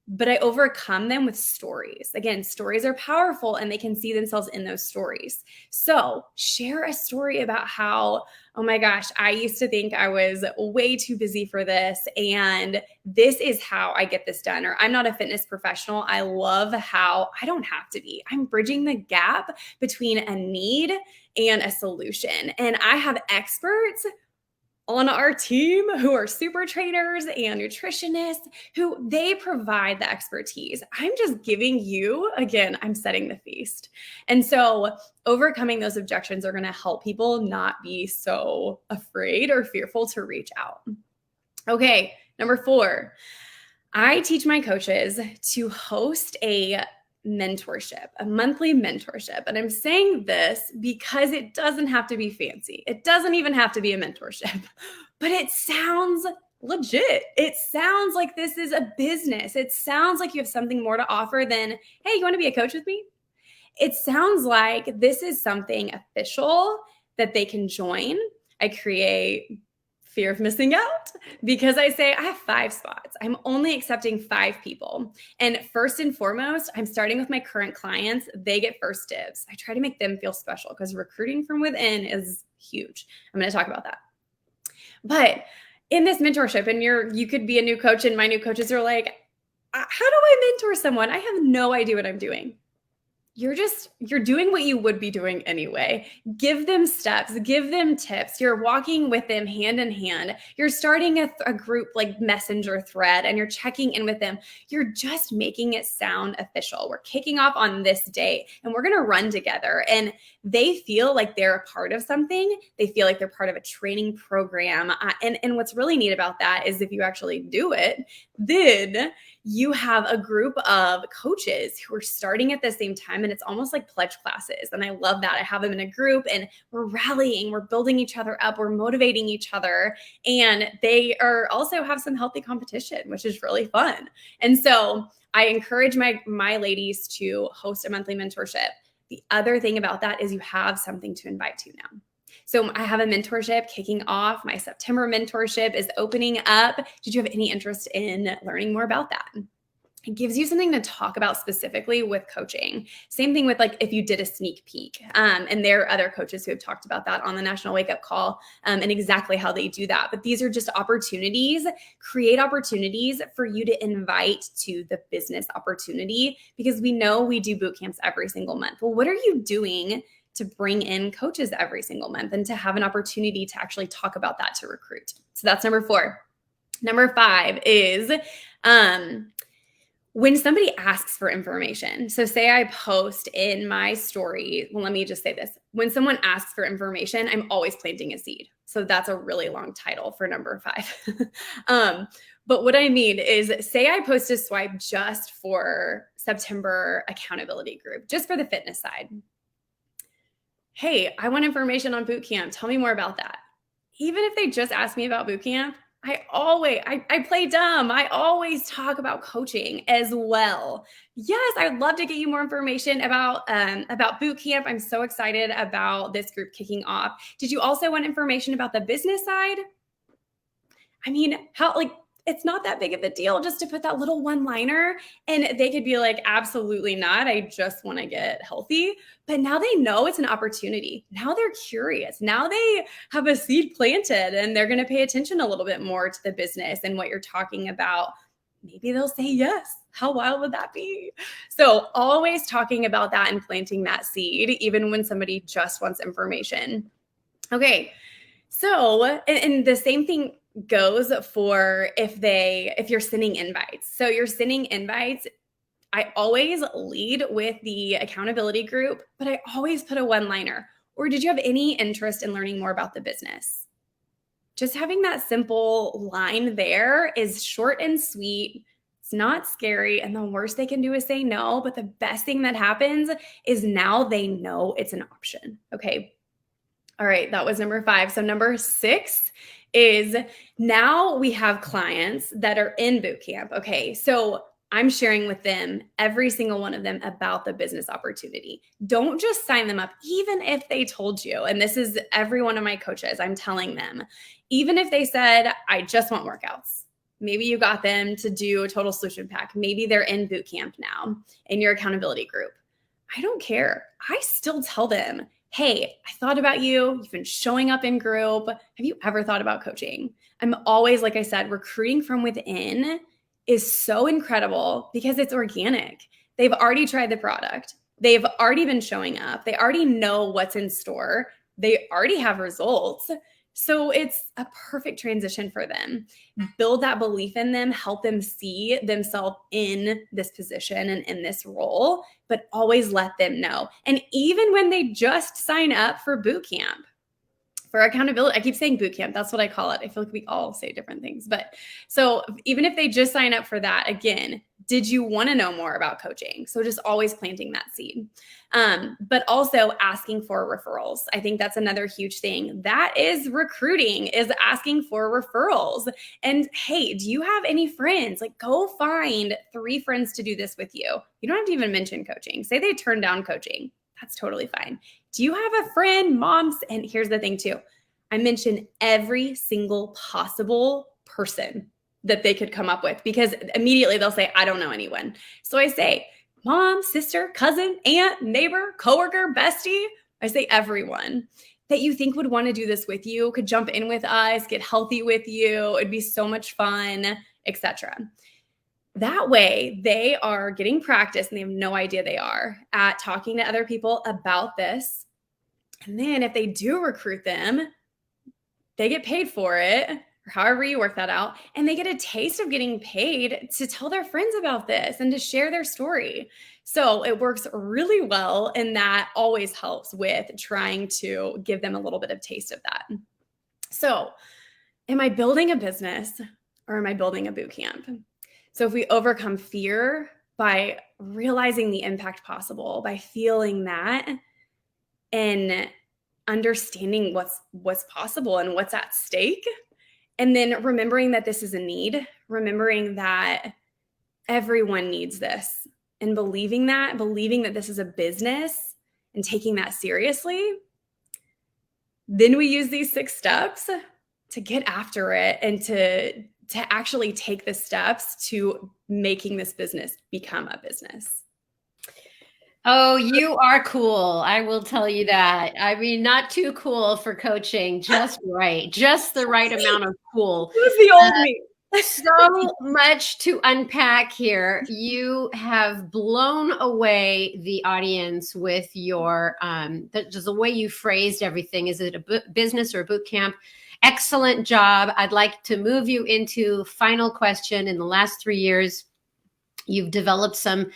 but I overcome them with stories. Again, stories are powerful and they can see themselves in those stories. So share a story about how, oh my gosh, I used to think I was way too busy for this, and this is how I get this done. Or I'm not a fitness professional. I love how I don't have to be. I'm bridging the gap between a need and a solution. And I have experts on our team who are super trainers and nutritionists who they provide the expertise. I'm just giving you, again, I'm setting the feast. And so overcoming those objections are going to help people not be so afraid or fearful to reach out. Okay, number 4, I teach my coaches to host a mentorship, a monthly mentorship. And I'm saying this because it doesn't have to be fancy. It doesn't even have to be a mentorship, but it sounds legit. It sounds like this is a business. It sounds like you have something more to offer than, hey, you want to be a coach with me? It sounds like this is something official that they can join. I create fear of missing out because I say I have 5 spots. I'm only accepting 5 people. And first and foremost, I'm starting with my current clients. They get first dibs. I try to make them feel special because recruiting from within is huge. I'm going to talk about that. But in this mentorship, and you could be a new coach, and my new coaches are like, how do I mentor someone? I have no idea what I'm doing. You're doing what you would be doing anyway. Give them steps, give them tips. You're walking with them hand in hand. You're starting a group like messenger thread and you're checking in with them. You're just making it sound official. We're kicking off on this date and we're going to run together. And they feel like they're a part of something. They feel like they're part of a training program. And what's really neat about that is if you actually do it, then you have a group of coaches who are starting at the same time, and it's almost like pledge classes. And I love that. I have them in a group and we're rallying, we're building each other up, we're motivating each other. And they are also have some healthy competition, which is really fun. And so I encourage my ladies to host a monthly mentorship. The other thing about that is you have something to invite to now. So I have a mentorship kicking off. My September mentorship is opening up. Did you have any interest in learning more about that? It gives you something to talk about specifically with coaching. Same thing with like if you did a sneak peek. And there are other coaches who have talked about that on the National Wake Up Call and exactly how they do that. But these are just opportunities, create opportunities for you to invite to the business opportunity, because we know we do boot camps every single month. Well, what are you doing to bring in coaches every single month and to have an opportunity to actually talk about that to recruit? So that's number 4. Number 5 is when somebody asks for information. So say I post in my story, well, let me just say this. When someone asks for information, I'm always planting a seed. So that's a really long title for number 5. But what I mean is, say I post a swipe just for September accountability group, just for the fitness side. Hey, I want information on boot camp. Tell me more about that. Even if they just ask me about boot camp, I play dumb. I always talk about coaching as well. Yes, I'd love to get you more information about boot camp. I'm so excited about this group kicking off. Did you also want information about the business side? I mean, it's not that big of a deal just to put that little one-liner, and they could be like, absolutely not. I just want to get healthy. But now they know it's an opportunity. Now they're curious. Now they have a seed planted and they're going to pay attention a little bit more to the business and what you're talking about. Maybe they'll say yes. How wild would that be? So always talking about that and planting that seed, even when somebody just wants information. Okay. So, and the same thing goes for if you're sending invites. So you're sending invites. I always lead with the accountability group, but I always put a one-liner. Or did you have any interest in learning more about the business? Just having that simple line there is short and sweet. It's not scary. And the worst they can do is say no. But the best thing that happens is now they know it's an option. Okay. All right. That was number 5. So number 6 is now we have clients that are in boot camp. Okay. So I'm sharing with them, every single one of them, about the business opportunity. Don't just sign them up, even if they told you. And this is every one of my coaches. I'm telling them, even if they said, I just want workouts. Maybe you got them to do a total solution pack. Maybe they're in boot camp now in your accountability group. I don't care. I still tell them, hey, I thought about you. You've been showing up in group. Have you ever thought about coaching? I'm always, like I said, recruiting from within is so incredible because it's organic. They've already tried the product. They've already been showing up. They already know what's in store. They already have results. So it's a perfect transition for them. Build that belief in them, help them see themselves in this position and in this role, but always let them know. And even when they just sign up for boot camp, for accountability, I keep saying boot camp. That's what I call it. I feel like we all say different things. But so even if they just sign up for that, again, did you want to know more about coaching? So just always planting that seed. But also asking for referrals. I think that's another huge thing. That is recruiting, is asking for referrals. And hey, do you have any friends? Like, go find 3 friends to do this with you. You don't have to even mention coaching. Say they turn down coaching. That's totally fine. Do you have a friend, moms? And here's the thing too. I mention every single possible person that they could come up with, because immediately they'll say, I don't know anyone. So I say, mom, sister, cousin, aunt, neighbor, coworker, bestie. I say everyone that you think would want to do this with you, could jump in with us, get healthy with you. It'd be so much fun, etc. That way they are getting practice and they have no idea they are at talking to other people about this. And then if they do recruit them, they get paid for it, or however you work that out. And they get a taste of getting paid to tell their friends about this and to share their story. So it works really well. And that always helps with trying to give them a little bit of taste of that. So am I building a business or am I building a boot camp? So if we overcome fear by realizing the impact possible, by feeling that and understanding what's possible and what's at stake, and then remembering that this is a need, remembering that everyone needs this, and believing that this is a business and taking that seriously, then we use these 6 steps to get after it and to actually take the steps to making this business become a business. Oh, you are cool. I will tell you that. I mean, not too cool for coaching, just right. Just the right amount of cool. Who's the old me? So much to unpack here. You have blown away the audience with your, just the way you phrased everything. Is it a business or a boot camp? Excellent job. I'd like to move you into final question. In the last 3 years, you've developed some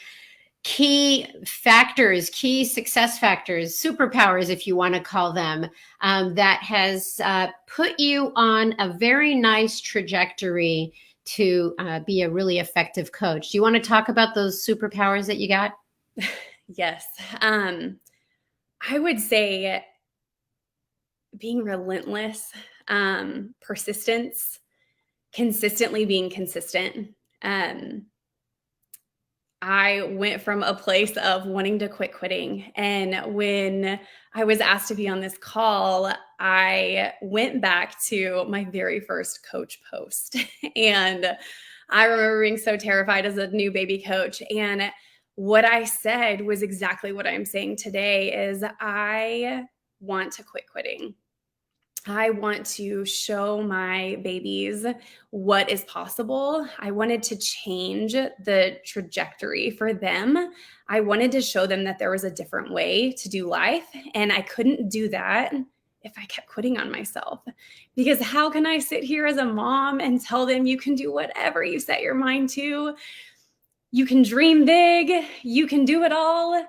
key factors, key success factors, superpowers, if you want to call them, that has put you on a very nice trajectory to be a really effective coach. Do you want to talk about those superpowers that you got? Yes. I would say being relentless, persistence, consistently being consistent. I went from a place of wanting to quit quitting. And when I was asked to be on this call, I went back to my very first coach post. And I remember being so terrified as a new baby coach. And what I said was exactly what I'm saying today is I want to quit quitting. I want to show my babies what is possible. I wanted to change the trajectory for them. I wanted to show them that there was a different way to do life. And I couldn't do that if I kept quitting on myself. Because how can I sit here as a mom and tell them you can do whatever you set your mind to you can dream big, you can do it all.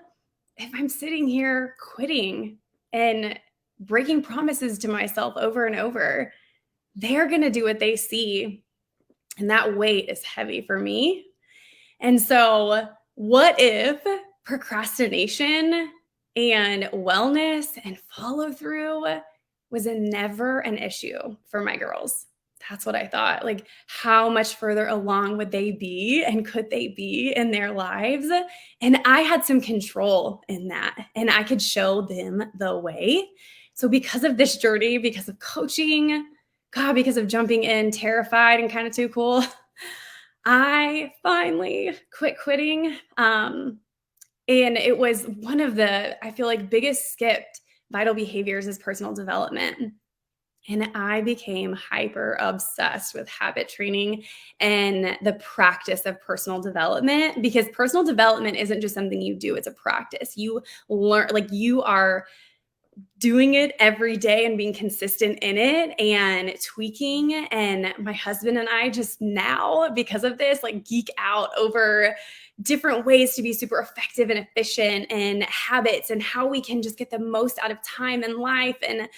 If I'm sitting here quitting and breaking promises to myself over and over, they're going to do what they see. And that weight is heavy for me. And so, what if procrastination and wellness and follow through was never an issue for my girls? That's what I thought. Like, how much further along would they be and could they be in their lives? And I had some control in that, and I could show them the way. So, because of this journey, because of coaching, God, because of jumping in terrified and kind of too cool, I finally quit quitting. And it was one of the, I feel like, biggest skipped vital behaviors is personal development. And I became hyper obsessed with habit training and the practice of personal development, because personal development isn't just something you do, it's a practice. You learn, like, you are doing it every day and being consistent in it and tweaking. And my husband and I just now, because of this, like, geek out over different ways to be super effective and efficient and habits and how we can just get the most out of time and life and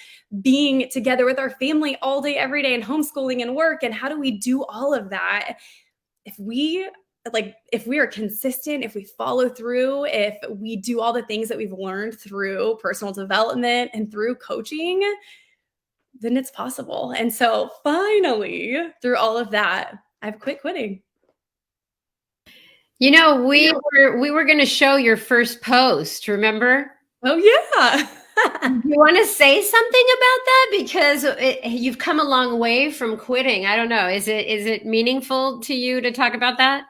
being together with our family all day, every day, and homeschooling and work. And how do we do all of that? If we are consistent, if we follow through, if we do all the things that we've learned through personal development and through coaching, then it's possible. And so finally, through all of that, I've quit quitting. You know, we were going to show your first post, remember? Oh, yeah. You want to say something about that? Because you've come a long way from quitting. I don't know. Is it meaningful to you to talk about that?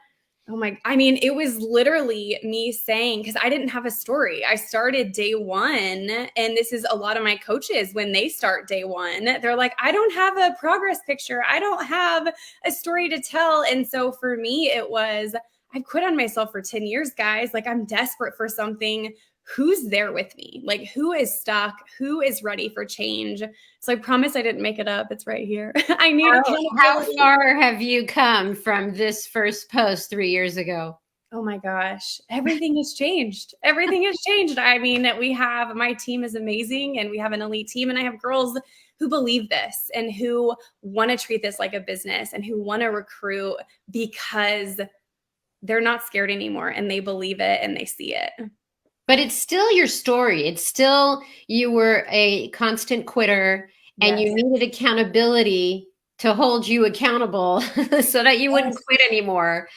I mean, it was literally me saying, because I didn't have a story. I started day one, and this is a lot of my coaches when they start day one, they're like, I don't have a progress picture. I don't have a story to tell. And so for me, it was, I've quit on myself for 10 years, guys. Like, I'm desperate for something. Who's there with me? Like, who is stuck? Who is ready for change? So I promise I didn't make it up. It's right here. I need accountability. How far have you come from this first post 3 years ago? Oh my gosh, everything has changed. Everything has changed. I mean, my team is amazing, and we have an elite team, and I have girls who believe this and who want to treat this like a business and who want to recruit because they're not scared anymore and they believe it and they see it. But it's still your story. It's still, you were a constant quitter and you needed accountability to hold you accountable so that you wouldn't quit anymore.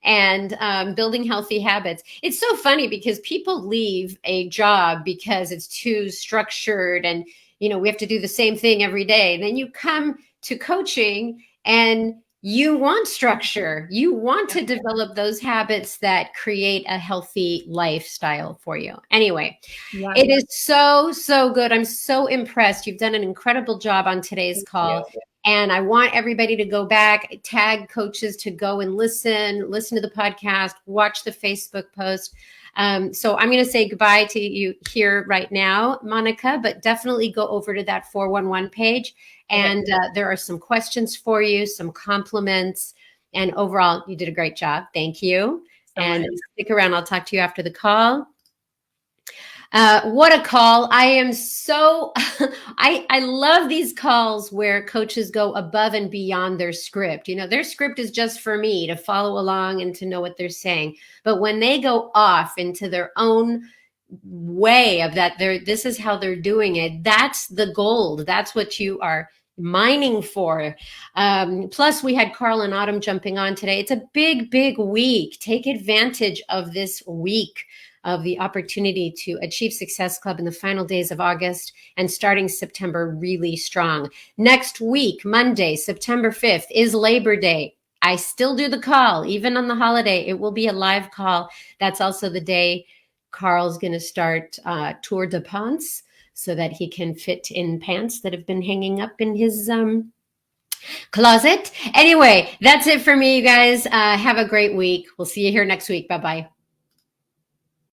And building healthy habits. It's so funny because people leave a job because it's too structured and, we have to do the same thing every day. And then you come to coaching and you want structure. You want to develop those habits that create a healthy lifestyle for you. Anyway, it is so, so good. I'm so impressed. You've done an incredible job on today's call. And I want everybody to go back, tag coaches to go and listen to the podcast, watch the Facebook post. So I'm going to say goodbye to you here right now, Monica, but definitely go over to that 411 page. And there are some questions for you, some compliments. And overall, you did a great job. Thank you. And stick around. I'll talk to you after the call. What a call. I am so, I love these calls where coaches go above and beyond their script. Their script is just for me to follow along and to know what they're saying. But when they go off into their own way of that, this is how they're doing it. That's the gold. That's what you are mining for. Plus we had Carl and Autumn jumping on today. It's a big, big week. Take advantage of this week of the opportunity to achieve Success Club in the final days of August and starting September really strong. Next week, Monday, September 5th is Labor Day. I still do the call, even on the holiday. It will be a live call. That's also the day Carl's going to start Tour de Pants so that he can fit in pants that have been hanging up in his closet. Anyway, that's it for me, you guys. Have a great week. We'll see you here next week. Bye-bye.